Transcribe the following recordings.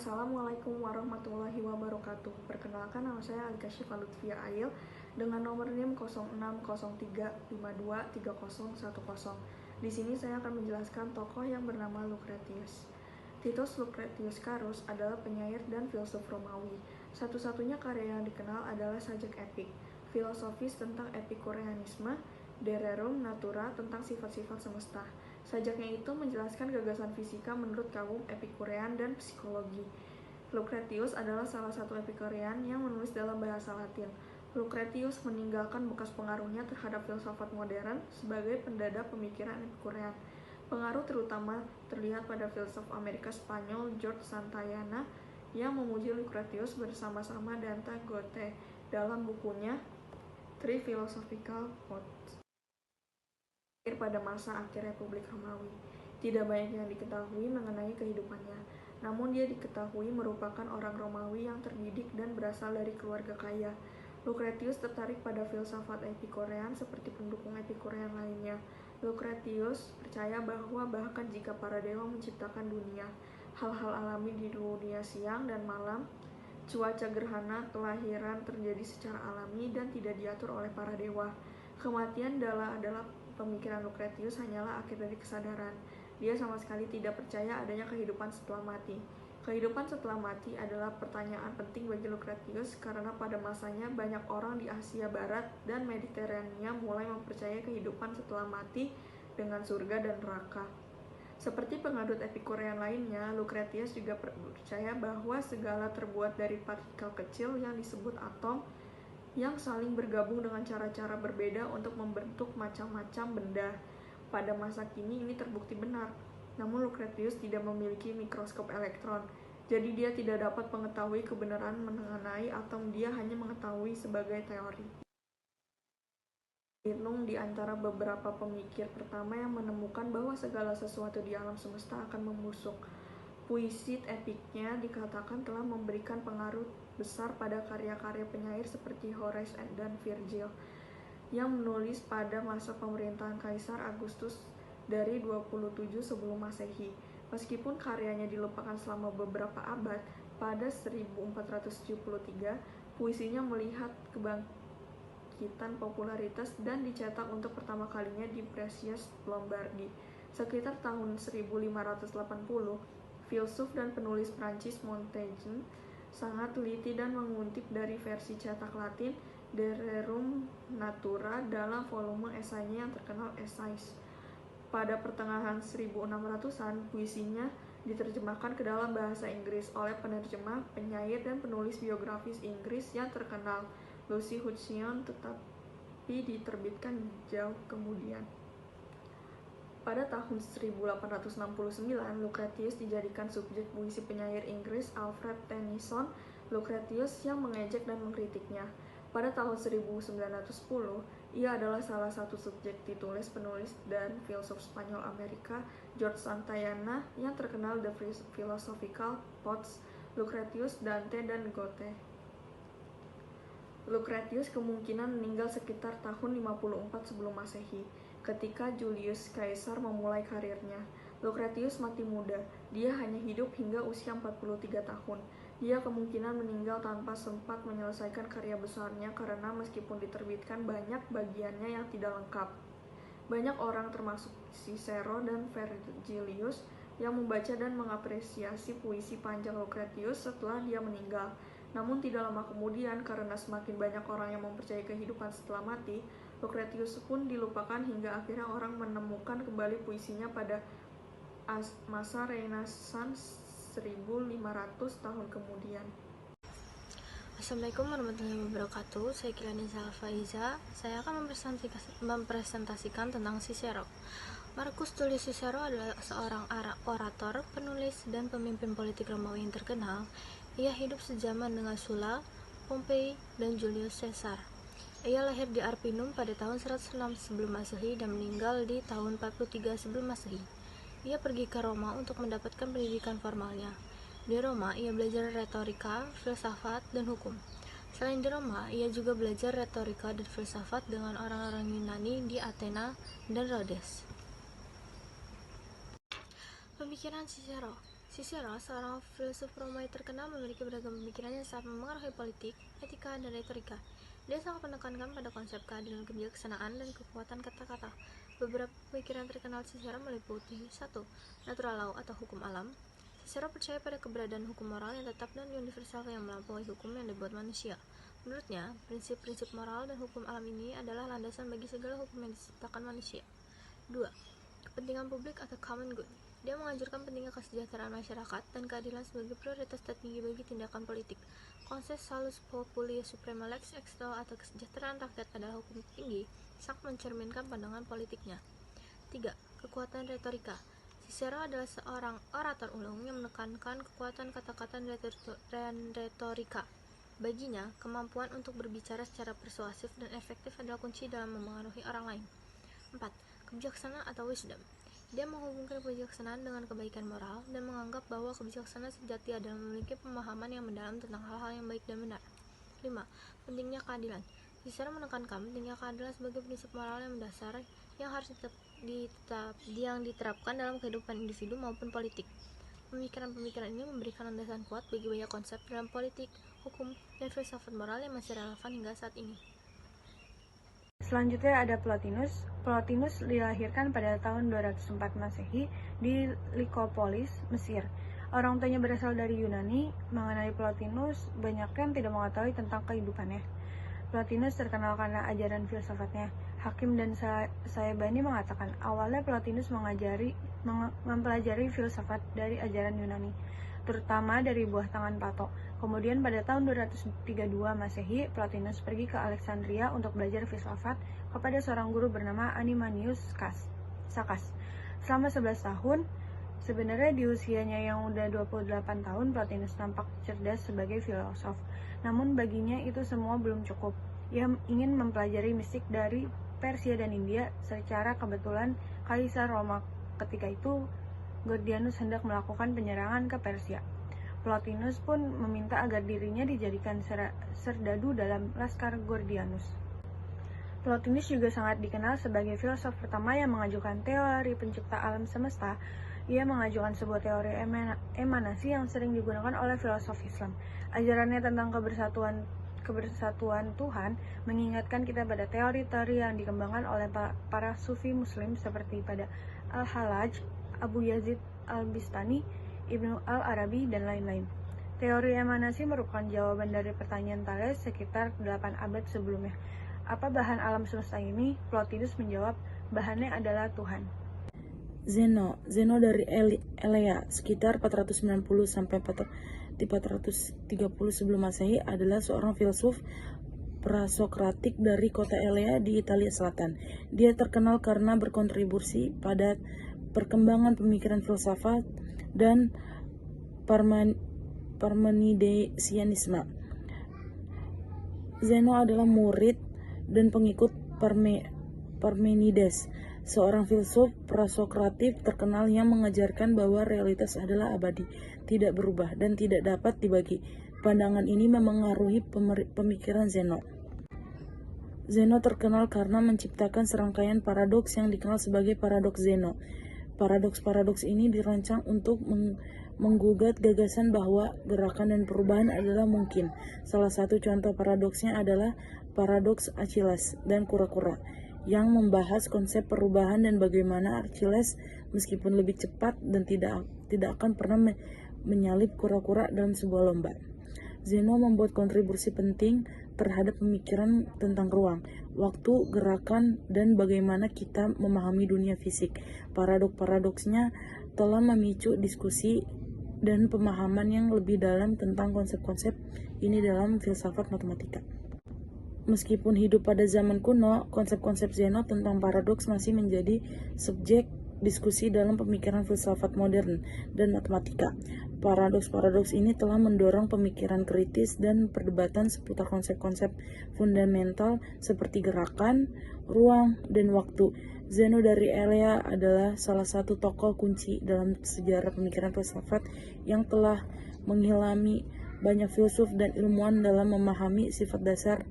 Assalamualaikum warahmatullahi wabarakatuh. Perkenalkan, nama saya Alika Syifa Lutfia Ail dengan nomor NIM 0603523010. Di sini saya akan menjelaskan tokoh yang bernama Lucretius. Titus Lucretius Carus adalah penyair dan filsuf Romawi. Satu-satunya karya yang dikenal adalah sajak epik, filosofis tentang epikureanisme, De Rerum Natura tentang sifat-sifat semesta. Sajaknya itu menjelaskan gagasan fisika menurut kaum Epikurean dan psikologi. Lucretius adalah salah satu Epikurean yang menulis dalam bahasa Latin. Lucretius meninggalkan bekas pengaruhnya terhadap filsafat modern sebagai pendada pemikiran Epikurean. Pengaruh terutama terlihat pada filsuf Amerika Spanyol George Santayana yang memuji Lucretius bersama-sama Dante Goethe dalam bukunya Three Philosophical Thoughts. Pada masa akhir Republik Romawi, tidak banyak yang diketahui mengenai kehidupannya. Namun dia diketahui merupakan orang Romawi yang terdidik dan berasal dari keluarga kaya. Lucretius tertarik pada filsafat Epikurean seperti pendukung Epikurean lainnya. Lucretius percaya bahwa bahkan jika para dewa menciptakan dunia, hal-hal alami di dunia siang dan malam, cuaca gerhana, kelahiran terjadi secara alami dan tidak diatur oleh para dewa. Kematian adalah pemikiran Lucretius hanyalah akhir dari kesadaran. Dia sama sekali tidak percaya adanya kehidupan setelah mati. Kehidupan setelah mati adalah pertanyaan penting bagi Lucretius karena pada masanya banyak orang di Asia Barat dan Mediterania mulai mempercayai kehidupan setelah mati dengan surga dan neraka. Seperti pengadut Epikurean lainnya, Lucretius juga percaya bahwa segala terbuat dari partikel kecil yang disebut atom yang saling bergabung dengan cara-cara berbeda untuk membentuk macam-macam benda. Pada masa kini ini terbukti benar, namun Lucretius tidak memiliki mikroskop elektron, jadi dia tidak dapat mengetahui kebenaran mengenai atom. Dia hanya mengetahui sebagai teori. Terhitung di antara beberapa pemikir pertama yang menemukan bahwa segala sesuatu di alam semesta akan membusuk. Puisi epiknya dikatakan telah memberikan pengaruh besar pada karya-karya penyair seperti Horace dan Virgil yang menulis pada masa pemerintahan Kaisar Augustus dari 27 sebelum Masehi. Meskipun karyanya dilupakan selama beberapa abad, pada 1473 puisinya melihat kebangkitan popularitas dan dicetak untuk pertama kalinya di Brescia, Lombardi. Sekitar tahun 1580, filsuf dan penulis Prancis Montaigne sangat teliti dan mengutip dari versi cetak Latin De Rerum Natura dalam volume esainya yang terkenal Essays. Pada pertengahan 1600-an, puisinya diterjemahkan ke dalam bahasa Inggris oleh penerjemah, penyair, dan penulis biografis Inggris yang terkenal, Lucy Hutchinson, tetapi diterbitkan jauh kemudian. Pada tahun 1869, Lucretius dijadikan subjek puisi penyair Inggris Alfred Tennyson. Lucretius yang mengejek dan mengkritiknya. Pada tahun 1910, ia adalah salah satu subjek ditulis penulis dan filsuf Spanyol Amerika George Santayana yang terkenal The Philosophical Thoughts, Lucretius, Dante, dan Goethe. Lucretius kemungkinan meninggal sekitar tahun 54 sebelum Masehi, ketika Julius Caesar memulai karirnya. Lucretius mati muda, dia hanya hidup hingga usia 43 tahun. Dia kemungkinan meninggal tanpa sempat menyelesaikan karya besarnya karena meskipun diterbitkan banyak bagiannya yang tidak lengkap. Banyak orang termasuk Cicero dan Vergilius yang membaca dan mengapresiasi puisi panjang Lucretius setelah dia meninggal. Namun tidak lama kemudian, karena semakin banyak orang yang mempercayai kehidupan setelah mati, Lucretius pun dilupakan hingga akhirnya orang menemukan kembali puisinya pada masa Renaissance 1500 tahun kemudian. Assalamualaikum warahmatullahi wabarakatuh. Saya Kilani Faiza. Saya akan mempresentasikan tentang Cicero. Marcus Tullius Cicero adalah seorang orator, penulis, dan pemimpin politik Romawi yang terkenal. Ia hidup sejaman dengan Sulla, Pompei, dan Julius Caesar. Ia lahir di Arpinum pada tahun 106 sebelum Masehi dan meninggal di tahun 43 sebelum Masehi. Ia pergi ke Roma untuk mendapatkan pendidikan formalnya. Di Roma, ia belajar retorika, filsafat, dan hukum. Selain di Roma, ia juga belajar retorika dan filsafat dengan orang-orang Yunani di Athena dan Rhodes. Pemikiran Cicero. Cicero, seorang filsuf Romawi terkenal, memiliki beragam pemikiran yang sangat memengaruhi politik, etika, dan retorika. Dia sangat menekankan pada konsep keadilan, kebijaksanaan, dan kekuatan kata-kata. Beberapa pemikiran terkenal Cicero meliputi 1. Natural law atau hukum alam. Cicero percaya pada keberadaan hukum moral yang tetap dan universal yang melampaui hukum yang dibuat manusia. Menurutnya, prinsip-prinsip moral dan hukum alam ini adalah landasan bagi segala hukum yang diciptakan manusia. 2. Kepentingan publik atau common good. Dia menganjurkan pentingnya kesejahteraan masyarakat dan keadilan sebagai prioritas tertinggi bagi tindakan politik. Konsep salus populi suprema lex exto atau kesejahteraan rakyat adalah hukum tinggi, sangat mencerminkan pandangan politiknya. 3. Kekuatan retorika. Cicero adalah seorang orator ulung yang menekankan kekuatan kata-kata dan retorika. Baginya, kemampuan untuk berbicara secara persuasif dan efektif adalah kunci dalam memengaruhi orang lain. 4. Kebijaksanaan atau wisdom. Dia menghubungkan kebijaksanaan dengan kebaikan moral dan menganggap bahwa kebijaksanaan sejati adalah memiliki pemahaman yang mendalam tentang hal-hal yang baik dan benar. 5. Pentingnya keadilan. Cicero menekankan pentingnya keadilan sebagai prinsip moral yang mendasar yang harus diterapkan dalam kehidupan individu maupun politik. Pemikiran-pemikiran ini memberikan landasan kuat bagi banyak konsep dalam politik, hukum, dan filsafat moral yang masih relevan hingga saat ini. Selanjutnya ada Plotinus. Plotinus dilahirkan pada tahun 204 Masehi di Lykopolis, Mesir. Orang tuanya berasal dari Yunani. Mengenai Plotinus, banyak yang tidak mengetahui tentang kehidupannya. Plotinus terkenal karena ajaran filsafatnya. Hakim dan Sayebani mengatakan, awalnya Plotinus mempelajari filsafat dari ajaran Yunani, terutama dari buah tangan Plato. Kemudian pada tahun 232 Masehi, Plotinus pergi ke Alexandria untuk belajar filsafat kepada seorang guru bernama Animanius Sakas. Selama 11 tahun, sebenarnya di usianya yang udah 28 tahun, Plotinus tampak cerdas sebagai filosof. Namun baginya itu semua belum cukup. Ia ingin mempelajari mistik dari Persia dan India. Secara kebetulan, Kaisar Roma ketika itu, Gordianus hendak melakukan penyerangan ke Persia. Plotinus pun meminta agar dirinya dijadikan serdadu dalam laskar Gordianus. Plotinus juga sangat dikenal sebagai filosof pertama yang mengajukan teori pencipta alam semesta. Ia mengajukan sebuah teori emanasi yang sering digunakan oleh filosof Islam. Ajarannya tentang kebersatuan Tuhan mengingatkan kita pada teori-teori yang dikembangkan oleh para sufi muslim seperti pada Al-Hallaj, Abu Yazid Al-Bistami, Ibnu Al-Arabi, dan lain-lain. Teori emanasi merupakan jawaban dari pertanyaan Thales sekitar 8 abad sebelumnya. Apa bahan alam semesta ini? Plotinus menjawab, bahannya adalah Tuhan. Zeno dari Elea sekitar 490 sampai 430 sebelum Masehi adalah seorang filsuf prasokratik dari kota Elea di Italia Selatan. Dia terkenal karena berkontribusi pada perkembangan pemikiran filsafat dan Parmenidesianisme. Zeno adalah murid dan pengikut Parmenides, seorang filsuf prasokratik terkenal yang mengajarkan bahwa realitas adalah abadi, tidak berubah, dan tidak dapat dibagi. Pandangan ini memengaruhi pemikiran Zeno. Zeno terkenal karena menciptakan serangkaian paradoks yang dikenal sebagai paradoks Zeno. Paradoks-paradoks ini dirancang untuk menggugat gagasan bahwa gerakan dan perubahan adalah mungkin. Salah satu contoh paradoksnya adalah paradoks Achilles dan kura-kura, yang membahas konsep perubahan dan bagaimana Achilles meskipun lebih cepat dan tidak akan pernah menyalip kura-kura dalam sebuah lomba. Zeno membuat kontribusi penting terhadap pemikiran tentang ruang, waktu, gerakan, dan bagaimana kita memahami dunia fisik. Paradoks-paradoksnya telah memicu diskusi dan pemahaman yang lebih dalam tentang konsep-konsep ini dalam filsafat matematika. Meskipun hidup pada zaman kuno, konsep-konsep Zeno tentang paradoks masih menjadi subjek diskusi dalam pemikiran filsafat modern dan matematika. Paradoks-paradoks ini telah mendorong pemikiran kritis dan perdebatan seputar konsep-konsep fundamental seperti gerakan, ruang, dan waktu. Zeno dari Elea adalah salah satu tokoh kunci dalam sejarah pemikiran filsafat yang telah menghilami banyak filsuf dan ilmuwan dalam memahami sifat dasar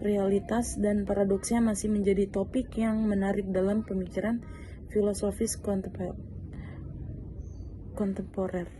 realitas, dan paradoksnya masih menjadi topik yang menarik dalam pemikiran filosofis kontemporer.